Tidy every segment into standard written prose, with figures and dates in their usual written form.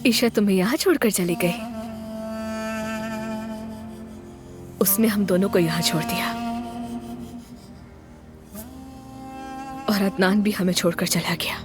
ईशा तुम्हें यहाँ छोड़कर चली गई। उसने हम दोनों को यहाँ छोड़ दिया और अदनान भी हमें छोड़कर चला गया।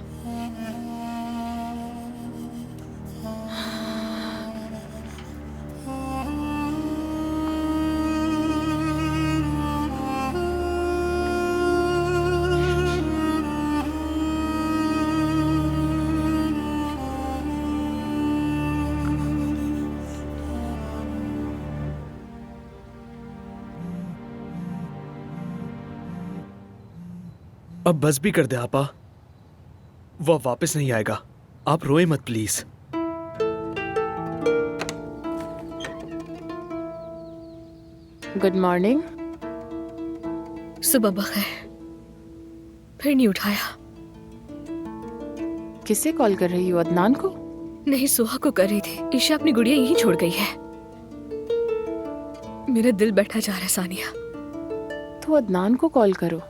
अब बस भी कर दे आपा, वो वापस नहीं आएगा। आप रोए मत प्लीज। Good morning. सुबह बखैर। फिर नहीं उठाया। किसे कॉल कर रही हो? अदनान को? नहीं, सुहा को कर रही थी। ईशा अपनी गुड़िया यहीं छोड़ गई है। मेरा दिल बैठा जा रहा है सानिया। तो अदनान को कॉल करो।